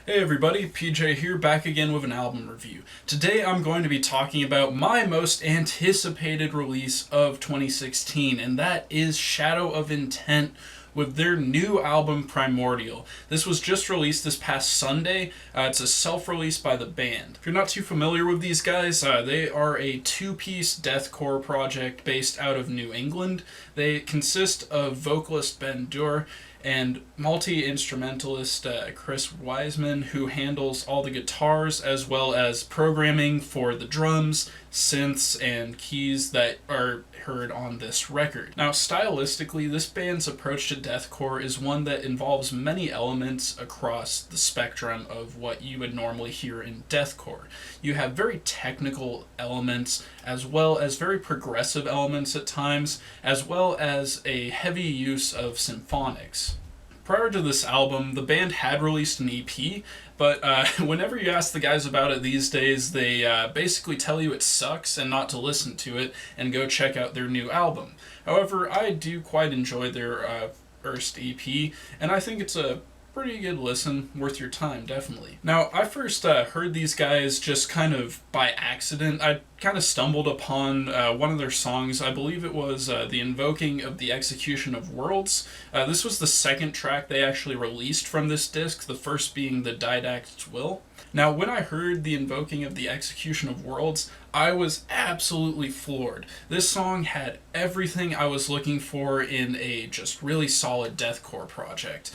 Hey everybody, PJ here, back again with an album review. Today I'm going to be talking about my most anticipated release of 2016, and that is Shadow of Intent with their new album Primordial. This was just released this past Sunday. It's a self-release by the band. If you're not too familiar with these guys, they are a two-piece deathcore project based out of New England. They consist of vocalist Ben Dur and multi-instrumentalist Chris Wiseman, who handles all the guitars as well as programming for the drums, synths, and keys that are heard on this record. Now, stylistically, this band's approach to deathcore is one that involves many elements across the spectrum of what you would normally hear in deathcore. You have very technical elements as well as very progressive elements at times, as well as a heavy use of symphonics. Prior to this album, the band had released an EP, but whenever you ask the guys about it these days, they basically tell you it sucks and not to listen to it and go check out their new album. However, I do quite enjoy their first EP, and I think it's a pretty good listen, worth your time, definitely. Now, I first heard these guys just kind of by accident. I kind of stumbled upon one of their songs. I believe it was The Invoking of the Execution of Worlds. This was the second track they actually released from this disc, the first being The Didact's Will. Now, when I heard The Invoking of the Execution of Worlds, I was absolutely floored. This song had everything I was looking for in a just really solid deathcore project.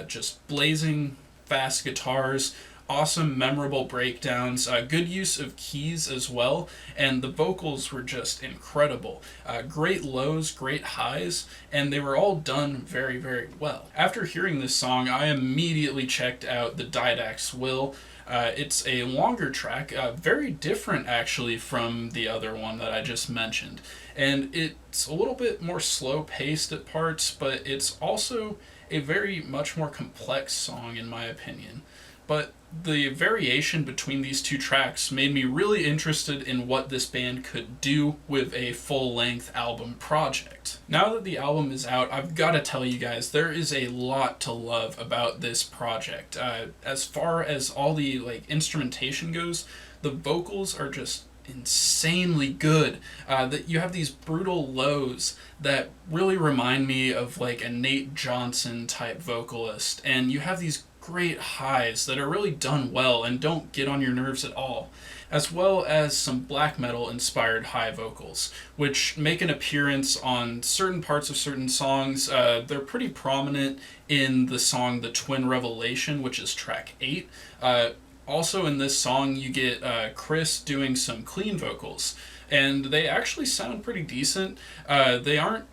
Just blazing fast guitars, awesome memorable breakdowns, good use of keys as well, and the vocals were just incredible. Great lows, great highs, and they were all done very, very well. After hearing this song, I immediately checked out The Didact's Will. It's a longer track, very different actually from the other one that I just mentioned. And it's a little bit more slow paced at parts, but it's also a very much more complex song in my opinion. But the variation between these two tracks made me really interested in what this band could do with a full-length album project. Now that the album is out, I've got to tell you guys, there is a lot to love about this project. As far as all the instrumentation goes, the vocals are just insanely good. That you have these brutal lows that really remind me of a Nate Johnson type vocalist, and you have these great highs that are really done well and don't get on your nerves at all, as well as some black metal inspired high vocals, which make an appearance on certain parts of certain songs. They're pretty prominent in the song The Twin Revelation, which is track 8. Also in this song, you get Chris doing some clean vocals, and they actually sound pretty decent. They aren't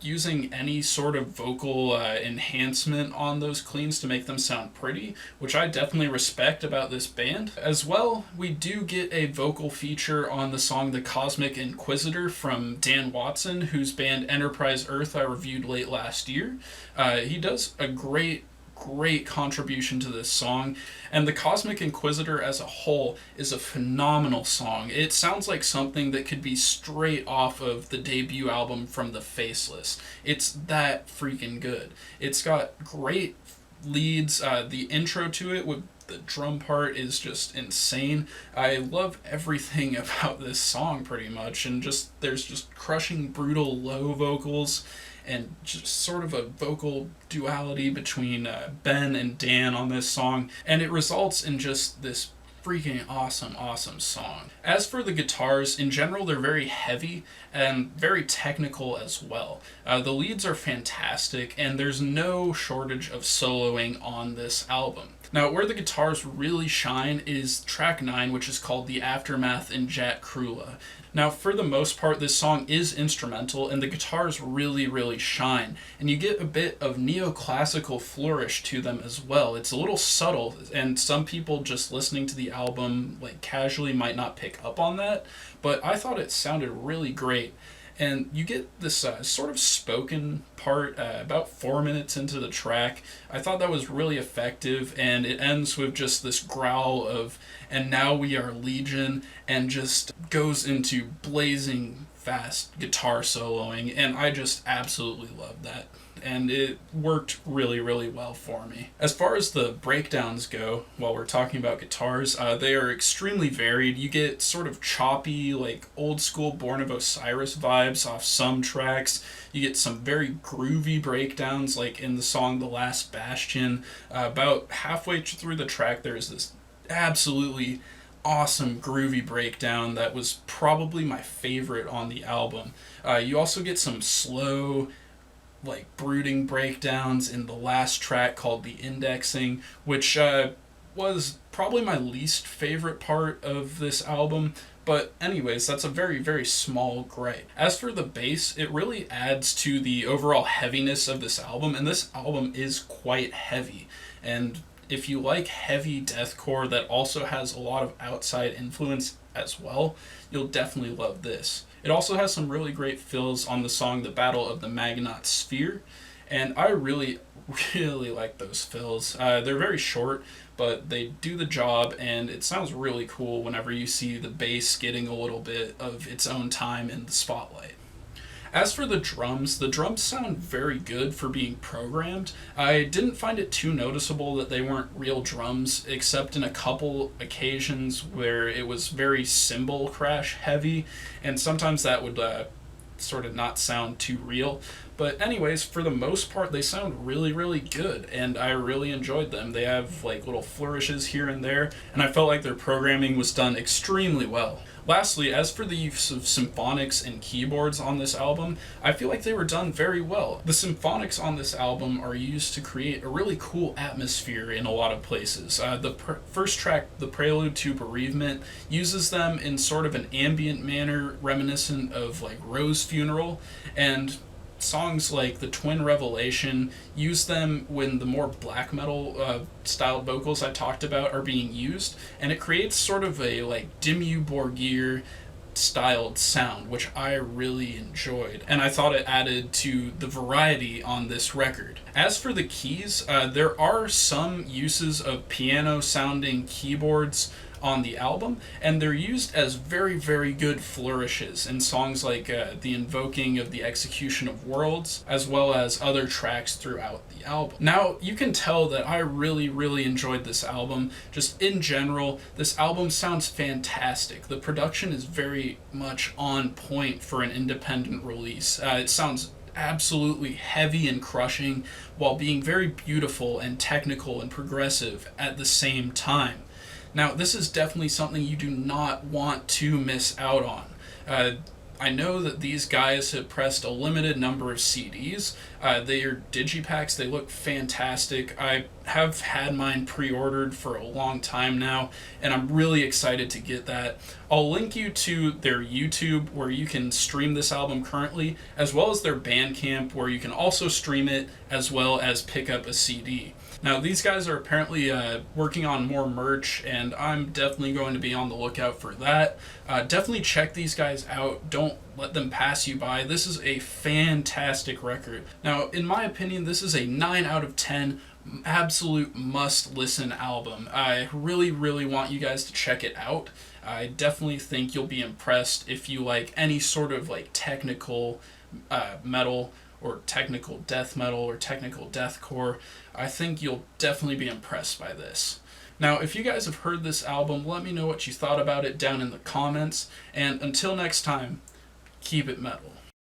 using any sort of vocal enhancement on those cleans to make them sound pretty, which I definitely respect about this band. As well, we do get a vocal feature on the song The Cosmic Inquisitor from Dan Watson, whose band Enterprise Earth I reviewed late last year. He does a great contribution to this song, and The Cosmic Inquisitor as a whole is a phenomenal song. It sounds like something that could be straight off of the debut album from The Faceless. It's that freaking good. It's got great leads. The intro to it with the drum part is just insane. I love everything about this song pretty much, and there's just crushing brutal low vocals and just sort of a vocal duality between Ben and Dan on this song, and it results in just this freaking awesome song. As for the guitars, in general, they're very heavy and very technical as well. The leads are fantastic, and there's no shortage of soloing on this album. Now, where the guitars really shine is track 9, which is called The Aftermath in Jat Krula. Now, for the most part, this song is instrumental, and the guitars really shine, and you get a bit of neoclassical flourish to them as well. It's a little subtle, and some people just listening to the album casually might not pick up on that, but I thought it sounded really great. And you get this sort of spoken part about 4 minutes into the track. I thought that was really effective, and it ends with just this growl of, "And now we are legion," and just goes into blazing fast guitar soloing, and I just absolutely love that. and it worked really, really well for me. As far as the breakdowns go, while we're talking about guitars, they are extremely varied. You get sort of choppy, like old school Born of Osiris vibes off some tracks. You get some very groovy breakdowns, like in the song The Last Bastion. About halfway through the track, there's this absolutely awesome groovy breakdown that was probably my favorite on the album. You also get some slow, like brooding breakdowns in the last track called The Indexing, which was probably my least favorite part of this album. But anyways, that's a very, very small gripe. As for the bass, it really adds to the overall heaviness of this album, and this album is quite heavy. And if you like heavy deathcore that also has a lot of outside influence as well, you'll definitely love this. It also has some really great fills on the song The Battle of the Magnot Sphere, and I really, really like those fills. They're very short, but they do the job, and it sounds really cool whenever you see the bass getting a little bit of its own time in the spotlight. As for the drums sound very good for being programmed. I didn't find it too noticeable that they weren't real drums, except in a couple occasions where it was very cymbal crash heavy, and sometimes that would sort of not sound too real. But anyways, for the most part, they sound really, really good, and I really enjoyed them. They have like little flourishes here and there, and I felt like their programming was done extremely well. Lastly, as for the use of symphonics and keyboards on this album, I feel like they were done very well. The symphonics on this album are used to create a really cool atmosphere in a lot of places. The first track, The Prelude to Bereavement, uses them in sort of an ambient manner reminiscent of like Rose Funeral, and songs like The Twin Revelation use them when the more black metal styled vocals I talked about are being used, and it creates sort of a like Dimmu Borgir styled sound, which I really enjoyed, and I thought it added to the variety on this record. As for the keys, there are some uses of piano sounding keyboards on the album, and they're used as very, very good flourishes in songs like The Invoking of the Execution of Worlds, as well as other tracks throughout the album. Now, you can tell that I really, really enjoyed this album. Just in general, this album sounds fantastic. The production is very much on point for an independent release. It sounds absolutely heavy and crushing while being very beautiful and technical and progressive at the same time. Now, this is definitely something you do not want to miss out on. I know that these guys have pressed a limited number of CDs. They are digipacks. They look fantastic. I have had mine pre-ordered for a long time now, and I'm really excited to get that. I'll link you to their YouTube, where you can stream this album currently, as well as their Bandcamp, where you can also stream it as well as pick up a CD. Now, these guys are apparently working on more merch, and I'm definitely going to be on the lookout for that. Definitely check these guys out. Don't let them pass you by. This is a fantastic record. Now, in my opinion, this is a 9 out of 10 absolute must-listen album. I really, really want you guys to check it out. I definitely think you'll be impressed if you like any sort of like technical metal, or technical death metal, or technical deathcore. I think you'll definitely be impressed by this. Now, if you guys have heard this album, let me know what you thought about it down in the comments, and until next time, keep it metal.